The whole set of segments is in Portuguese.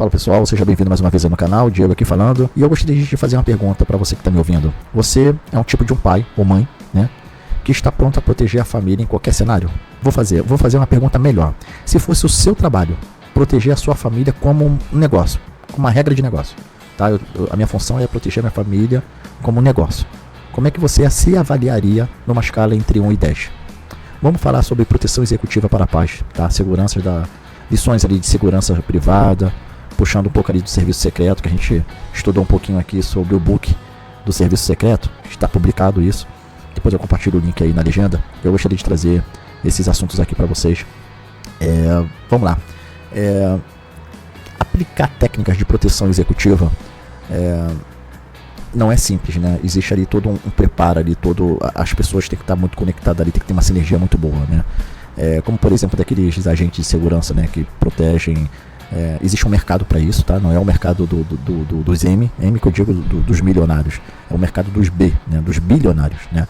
Fala pessoal, seja bem-vindo mais uma vez no canal, Diego aqui falando. E eu gostaria de fazer uma pergunta para você que está me ouvindo. Você é um tipo de um pai ou mãe, né, que está pronto a proteger a família em qualquer cenário? Vou fazer uma pergunta melhor. Se fosse o seu trabalho proteger a sua família como um negócio, como uma regra de negócio, tá? A minha função é proteger a minha família como um negócio. Como é que você se avaliaria numa escala entre 1 e 10? Vamos falar sobre proteção executiva para a paz, tá? Segurança lições ali de segurança privada, puxando um pouco ali do serviço secreto, que a gente estudou um pouquinho aqui sobre o book do serviço secreto, está publicado isso. Depois eu compartilho o link aí na legenda. Eu gostaria de trazer esses assuntos aqui para vocês. Vamos lá. Aplicar técnicas de proteção executiva não é simples, né? Existe ali todo um preparo ali, as pessoas têm que estar muito conectadas ali, tem que ter uma sinergia muito boa, né? Como por exemplo daqueles agentes de segurança, né, que protegem. Existe um mercado para isso, tá? Não é o mercado dos M que eu digo dos milionários, é o mercado dos B, né, dos bilionários, né?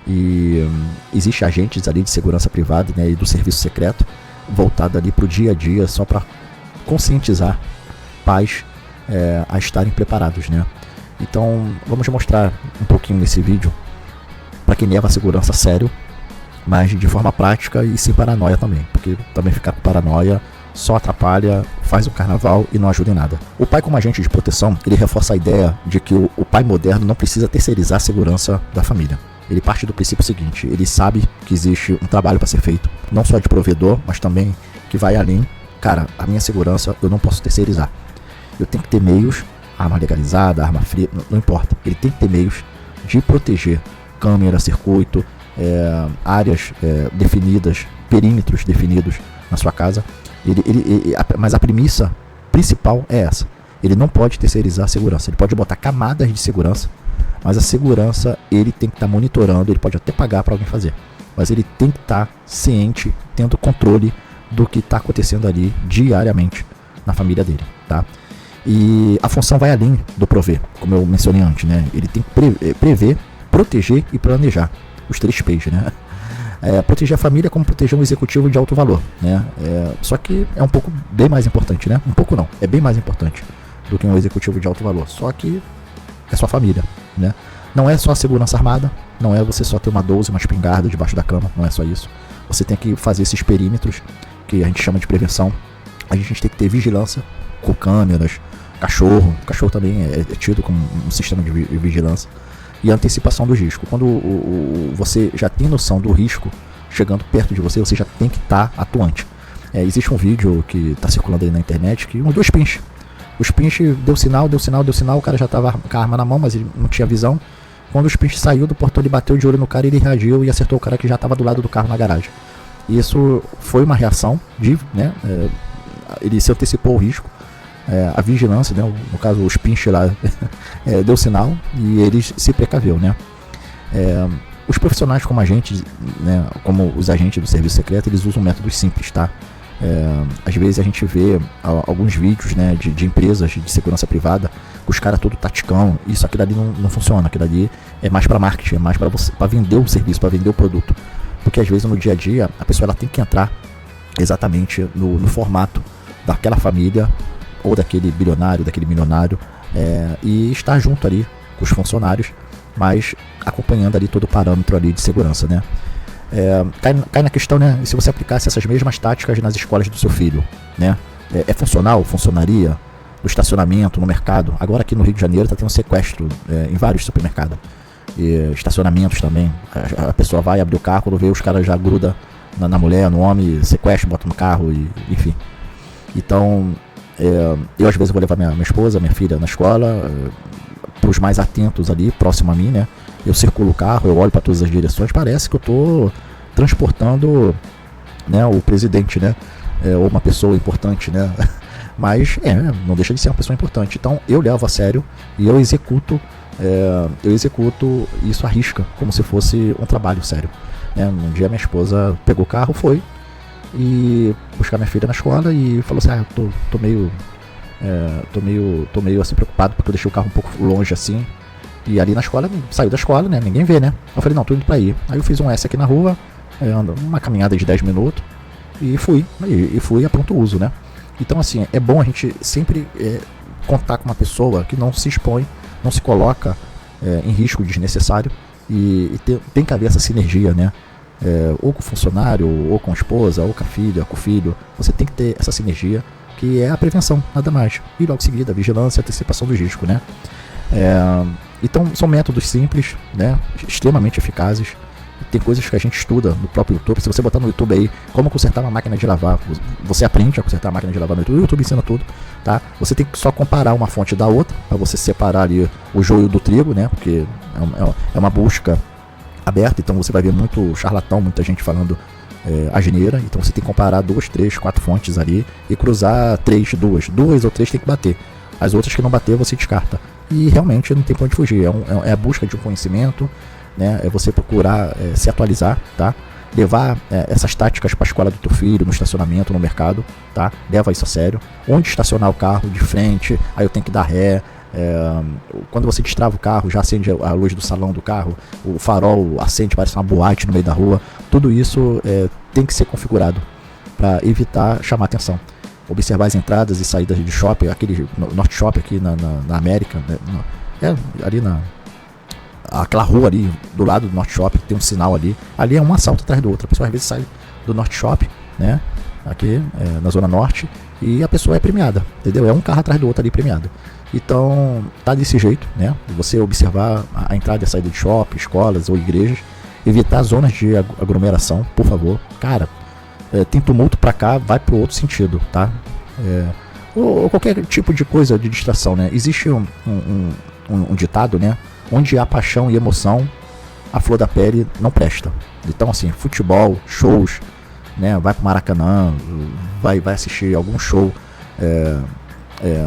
E existe agentes ali de segurança privada, né, e do serviço secreto voltado ali para o dia a dia, só para conscientizar pais a estarem preparados, né? Então vamos mostrar um pouquinho nesse vídeo para quem leva a segurança a sério, mas de forma prática e sem paranoia também, porque também ficar com paranoia só atrapalha, faz um carnaval e não ajuda em nada. O pai como agente de proteção, ele reforça a ideia de que o pai moderno não precisa terceirizar a segurança da família. Ele parte do princípio seguinte: ele sabe que existe um trabalho para ser feito, não só de provedor, mas também que vai além. Cara, a minha segurança eu não posso terceirizar. Eu tenho que ter meios, arma legalizada, arma fria, não importa. Ele tem que ter meios de proteger câmera, circuito, áreas definidas, perímetros definidos na sua casa. Mas a premissa principal é essa: ele não pode terceirizar a segurança. Ele pode botar camadas de segurança, mas a segurança ele tem que estar monitorando. Ele pode até pagar para alguém fazer, mas ele tem que estar ciente, tendo controle do que está acontecendo ali diariamente na família dele, tá? E a função vai além do prover, como eu mencionei antes, né? Ele tem que prever, proteger e planejar, os 3 P's, né? Proteger a família como proteger um executivo de alto valor, né? Só que é um pouco bem mais importante, né? Um pouco não, é bem mais importante do que um executivo de alto valor. Só que é sua família, né? Não é só a segurança armada, não é você só ter uma 12, uma espingarda debaixo da cama, não é só isso. Você tem que fazer esses perímetros que a gente chama de prevenção. A gente tem que ter vigilância com câmeras, cachorro também é tido como um sistema de vigilância. E a antecipação do risco. Quando você já tem noção do risco chegando perto de você, você já tem que estar atuante. Existe um vídeo que está circulando aí na internet que 2 pinches. Os pinches deu sinal, o cara já estava com a arma na mão, mas ele não tinha visão. Quando os pinches saiu do portão, ele bateu de olho no cara, ele reagiu e acertou o cara que já estava do lado do carro na garagem. E isso foi uma reação né? Ele se antecipou o risco. A vigilância, né, no caso os pinches lá, deu sinal e ele se precaveu, né? Os profissionais como agentes, né, como os agentes do serviço secreto, eles usam métodos simples, tá? Às vezes a gente vê alguns vídeos, né, de empresas de segurança privada, os caras todo taticão. Aquilo ali não funciona. Aquilo ali é mais para marketing, é mais para vender o serviço, para vender o produto, porque às vezes no dia a dia a pessoa ela tem que entrar exatamente no formato daquela família ou daquele bilionário, daquele milionário, e estar junto ali com os funcionários, mas acompanhando ali todo o parâmetro ali de segurança, né? Cai na questão, né? Se você aplicasse essas mesmas táticas nas escolas do seu filho, né? Funcional? Funcionaria? No estacionamento, no mercado. Agora aqui no Rio de Janeiro está tendo sequestro em vários supermercados. E estacionamentos também. A pessoa vai abrir o carro, quando vê os caras já grudam na mulher, no homem, sequestra, bota no carro, enfim. Então, eu às vezes vou levar minha esposa, minha filha na escola, para os mais atentos ali, próximo a mim, né? Eu circulo o carro, eu olho para todas as direções, parece que eu estou transportando, né, o presidente, né? Ou uma pessoa importante, né? Mas não deixa de ser uma pessoa importante. Então eu levo a sério e eu executo isso à risca, como se fosse um trabalho sério. Um dia minha esposa pegou o carro, foi e buscar minha filha na escola e falou assim: tô meio assim preocupado porque eu deixei o carro um pouco longe assim. E ali na escola, saiu da escola, né? Ninguém vê, né? Eu falei: não, tô indo pra aí. Aí eu fiz um S aqui na rua, uma caminhada de 10 minutos e fui a pronto uso, né? Então assim, é bom a gente sempre contar com uma pessoa que não se expõe, não se coloca em risco desnecessário, e tem que haver essa sinergia, né? Ou com o funcionário, ou com a esposa, ou com a filha, com o filho. Você tem que ter essa sinergia, que é a prevenção, nada mais. E logo em seguida, a vigilância e a antecipação do risco, né? Então são métodos simples, né? Extremamente eficazes. Tem coisas que a gente estuda no próprio YouTube. Se você botar no YouTube aí como consertar uma máquina de lavar, você aprende a consertar a máquina de lavar no YouTube. O YouTube ensina tudo, tá? Você tem que só comparar uma fonte da outra, para você separar ali o joio do trigo, né? Porque é uma busca aberta, então você vai ver muito charlatão, muita gente falando asneira. Então você tem que comparar 2, 3, 4 fontes ali e cruzar duas ou três tem que bater. As outras que não bater você descarta. E realmente não tem pra onde fugir. É a busca de um conhecimento, né? É você procurar se atualizar, tá? Levar essas táticas para a escola do teu filho, no estacionamento, no mercado, tá? Leva isso a sério. Onde estacionar o carro de frente, aí eu tenho que dar ré. Quando você destrava o carro, já acende a luz do salão do carro, o farol acende, parece uma boate no meio da rua. Tudo isso tem que ser configurado para evitar chamar atenção. Observar as entradas e saídas de shopping, aquele Norte Shopping aqui na América, né? Ali aquela rua ali do lado do Norte Shopping, tem um sinal ali é um assalto atrás do outro. A pessoa às vezes sai do Norte Shopping, né? Aqui na Zona Norte, e a pessoa é premiada, entendeu? É um carro atrás do outro ali premiado. Então tá desse jeito, né? Você observar a entrada e a saída de shopping, escolas ou igrejas, evitar zonas de aglomeração, por favor. Cara, tem tumulto pra cá, vai pro outro sentido, tá? Ou qualquer tipo de coisa de distração, né? Existe um ditado, né? Onde há paixão e emoção, a flor da pele não presta. Então assim, futebol, shows, né? Vai pro Maracanã, vai assistir algum show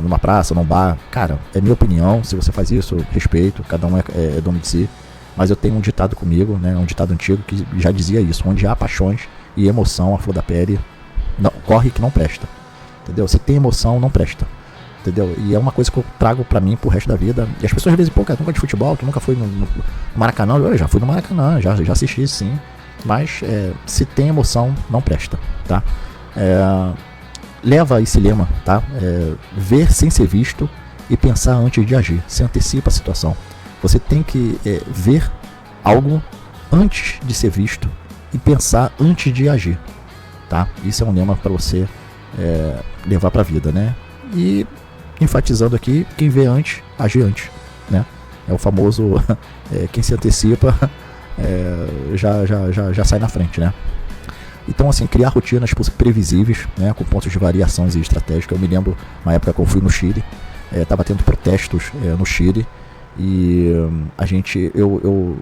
numa praça, num bar. Cara, é minha opinião. Se você faz isso, respeito, cada um é dono de si. Mas eu tenho um ditado comigo, né? Um ditado antigo que já dizia isso: onde há paixões e emoção, a flor da pele não, corre que não presta. Entendeu? Se tem emoção, não presta. Entendeu? E é uma coisa que eu trago pra mim pro resto da vida. E as pessoas às vezes, pô, cara, tu nunca de futebol, tu nunca foi no Maracanã. Eu já fui no Maracanã, já assisti sim. Mas se tem emoção, não presta, tá? Leva esse lema, tá? Ver sem ser visto e pensar antes de agir. Se antecipa a situação. Você tem que ver algo antes de ser visto e pensar antes de agir, tá? Isso é um lema para você levar para a vida, né? E enfatizando aqui, quem vê antes, age antes, né? É o famoso quem se antecipa já sai na frente, né? Então assim, criar rotinas previsíveis, né, com pontos de variações e estratégias. Eu me lembro uma época que eu fui no Chile, estava tendo protestos no Chile, e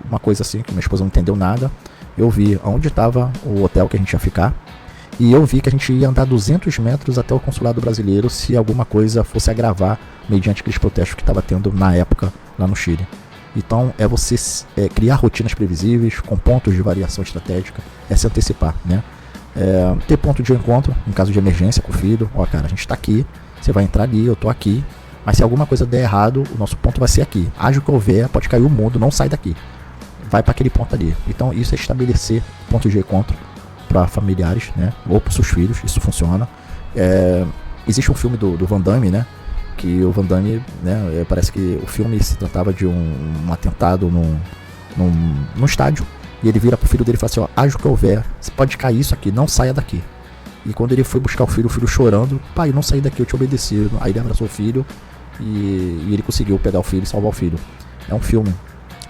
uma coisa assim que minha esposa não entendeu nada. Eu vi onde estava o hotel que a gente ia ficar, e eu vi que a gente ia andar 200 metros até o consulado brasileiro se alguma coisa fosse agravar mediante aqueles protestos que estava tendo na época lá no Chile. Então você criar rotinas previsíveis com pontos de variação estratégica, se antecipar, né? Ter ponto de encontro em caso de emergência com o filho. Ó, cara, a gente está aqui, você vai entrar ali, eu tô aqui, mas se alguma coisa der errado, o nosso ponto vai ser aqui. Haja o que houver, pode cair o mundo, não sai daqui, vai para aquele ponto ali. Então isso é estabelecer pontos de encontro para familiares, né? Ou para seus filhos, isso funciona. Existe um filme do Van Damme, né? Que o Van Damme, né, parece que o filme se tratava de um atentado num estádio, e ele vira pro filho dele e fala assim: ó, haja o que houver, você pode cair isso aqui, não saia daqui. E quando ele foi buscar o filho chorando: pai, não saí daqui, eu te obedeci. Aí ele abraçou o filho e ele conseguiu pegar o filho e salvar o filho. É um filme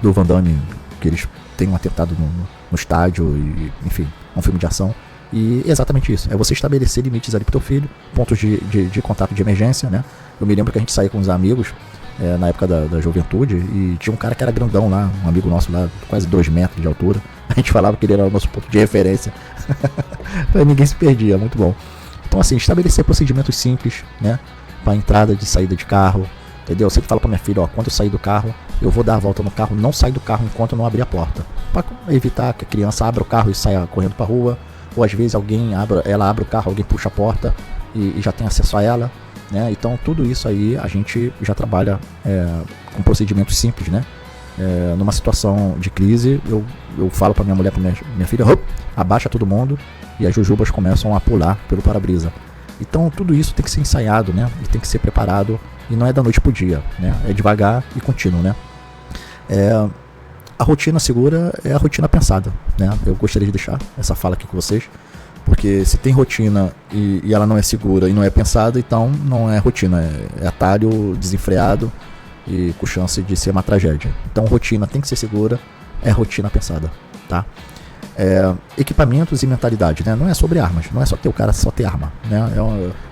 do Van Damme, que eles têm um atentado no estádio, e, enfim, é um filme de ação. E é exatamente isso, é você estabelecer limites ali pro teu filho, pontos de contato de emergência, né? Eu me lembro que a gente saía com os amigos na época da juventude, e tinha um cara que era grandão lá, um amigo nosso lá, quase 2 metros de altura. A gente falava que ele era o nosso ponto de referência. Então ninguém se perdia, muito bom. Então assim, estabelecer procedimentos simples, né, para entrada e saída de carro, entendeu? Eu sempre falo pra minha filha: ó, quando eu sair do carro, eu vou dar a volta no carro, não sai do carro enquanto eu não abrir a porta, para evitar que a criança abra o carro e saia correndo pra rua, ou às vezes ela abre o carro, alguém puxa a porta e já tem acesso a ela, né? Então tudo isso aí a gente já trabalha com procedimentos simples, né? Numa situação de crise, eu falo pra minha mulher, pra minha filha: abaixa todo mundo, e as jujubas começam a pular pelo para-brisa. Então tudo isso tem que ser ensaiado, né? E tem que ser preparado, e não é da noite pro dia, né? É devagar e contínuo, né? A rotina segura é a rotina pensada, né? Eu gostaria de deixar essa fala aqui com vocês, porque se tem rotina e ela não é segura e não é pensada, então não é rotina, é atalho desenfreado e com chance de ser uma tragédia. Então rotina tem que ser segura, é rotina pensada, tá? Equipamentos e mentalidade, né? Não é sobre armas, não é só ter o cara só ter arma, né?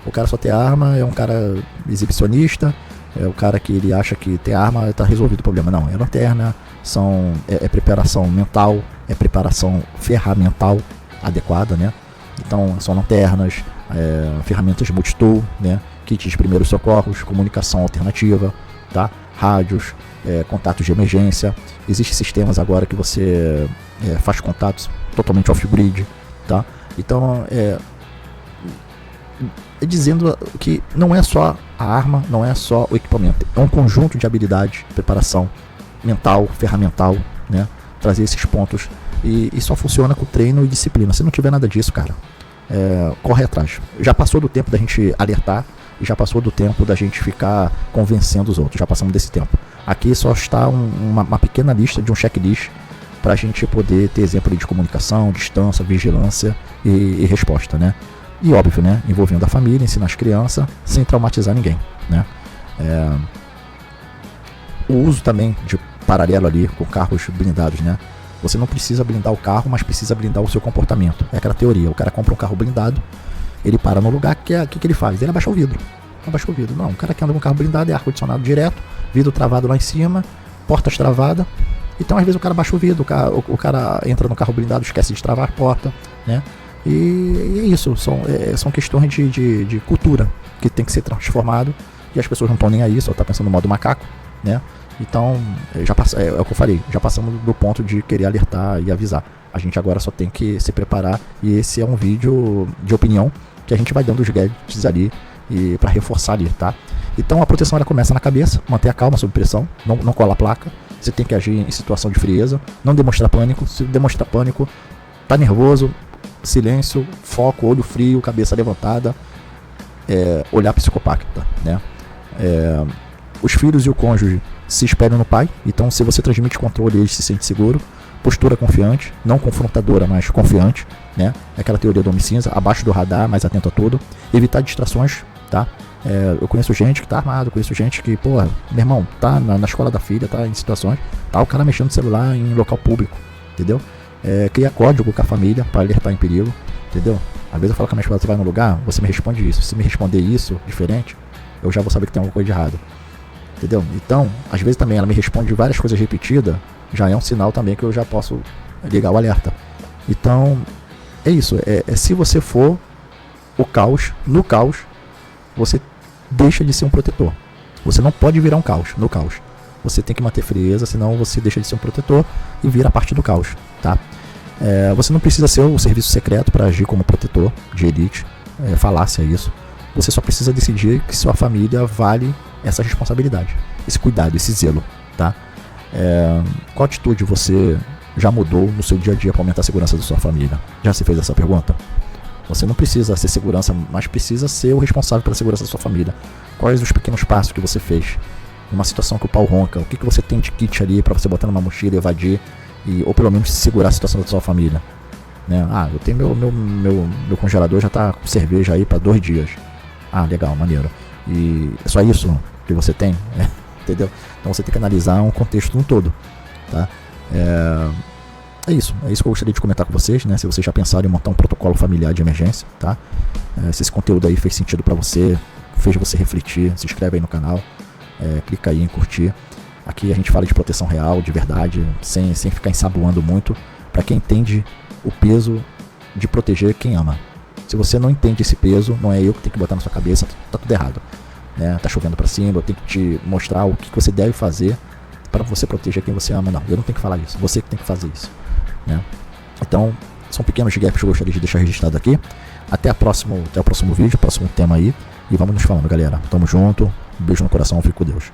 O cara só ter arma é um cara exibicionista, é o cara que ele acha que ter arma está resolvido o problema. Não, é lanterna, é preparação mental, é preparação ferramental adequada, né? Então são lanternas, ferramentas multitool, né? Kits de primeiros socorros, comunicação alternativa, tá? Rádios, contatos de emergência. Existem sistemas agora que você faz contatos totalmente off-grid, tá? Então dizendo que não é só a arma, não é só o equipamento, é um conjunto de habilidades, preparação mental, ferramental, né? Trazer esses pontos e só funciona com treino e disciplina. Se não tiver nada disso, cara, corre atrás. Já passou do tempo da gente alertar e já passou do tempo da gente ficar convencendo os outros. Já passamos desse tempo. Aqui só está uma pequena lista de um checklist para a gente poder ter exemplo de comunicação, distância, vigilância e resposta, né? E óbvio, né? Envolvendo a família, ensinar as crianças sem traumatizar ninguém, né? O uso também de paralelo ali com carros blindados, né? Você não precisa blindar o carro, mas precisa blindar o seu comportamento. É aquela teoria, o cara compra um carro blindado, ele para no lugar, que ele faz? Ele abaixa o vidro. Abaixa o vidro. Não, o cara que anda com um carro blindado é ar-condicionado direto, vidro travado lá em cima, portas travadas. Então às vezes o cara abaixa o vidro, o cara entra no carro blindado, esquece de travar a porta, né? E é isso, são questões de cultura que tem que ser transformado, e as pessoas não estão nem aí, só estão pensando no modo macaco, né? Então, é o que eu falei, já passamos do ponto de querer alertar e avisar. A gente agora só tem que se preparar, e esse é um vídeo de opinião que a gente vai dando os gadgets ali e para reforçar ali, tá? Então a proteção ela começa na cabeça, manter a calma sob pressão, não cola a placa, você tem que agir em situação de frieza, não demonstrar pânico. Se demonstrar pânico, tá nervoso, silêncio, foco, olho frio, cabeça levantada, olhar psicopata, né? Os filhos e o cônjuge se espelham no pai, então se você transmite controle, ele se sente seguro. Postura confiante, não confrontadora, mas confiante, né? É aquela teoria do homem cinza, abaixo do radar, mais atento a tudo. Evitar distrações, tá? Eu conheço gente que tá armado, conheço gente que, porra, meu irmão, tá na escola da filha, tá em situações, tá o cara mexendo no celular em local público, entendeu? Cria código com a família para alertar em perigo, entendeu? Às vezes eu falo com a minha esposa, você vai no lugar, você me responde isso. Se me responder isso, diferente, eu já vou saber que tem alguma coisa de errado, entendeu? Então, às vezes também ela me responde várias coisas repetidas, já é um sinal também que eu já posso ligar o alerta. Então, é isso, se você for no caos, você deixa de ser um protetor. Você não pode virar um caos, no caos. Você tem que manter frieza, senão você deixa de ser um protetor e vira parte do caos, tá? Você não precisa ser o serviço secreto para agir como protetor de elite, falácia isso. Você só precisa decidir que sua família vale essa responsabilidade, esse cuidado, esse zelo, tá? Qual atitude você já mudou no seu dia a dia para aumentar a segurança da sua família? Já se fez essa pergunta? Você não precisa ser segurança, mas precisa ser o responsável pela segurança da sua família. Quais os pequenos passos que você fez? Numa situação que o pau ronca, o que você tem de kit ali para você botar numa mochila e evadir, ou pelo menos segurar a situação da sua família, né? Eu tenho meu congelador já tá com cerveja aí para 2 dias. Legal, maneiro. E é só isso que você tem, entendeu? Então você tem que analisar um contexto no todo, tá? É isso que eu gostaria de comentar com vocês, né? Se vocês já pensaram em montar um protocolo familiar de emergência, tá? Se esse conteúdo aí fez sentido para você, fez você refletir, se inscreve aí no canal, clica aí em curtir. Aqui a gente fala de proteção real, de verdade, sem ficar ensaboando muito, para quem entende o peso de proteger quem ama. Se você não entende esse peso, não é eu que tenho que botar na sua cabeça, tá tudo errado, né? Tá chovendo para cima, eu tenho que te mostrar o que você deve fazer para você proteger quem você ama. Não, eu não tenho que falar isso, você que tem que fazer isso, né? Então, são pequenos gaps que eu gostaria de deixar registrado aqui. Até o próximo vídeo, próximo tema aí, e vamos nos falando, galera. Tamo junto, um beijo no coração, fique com Deus.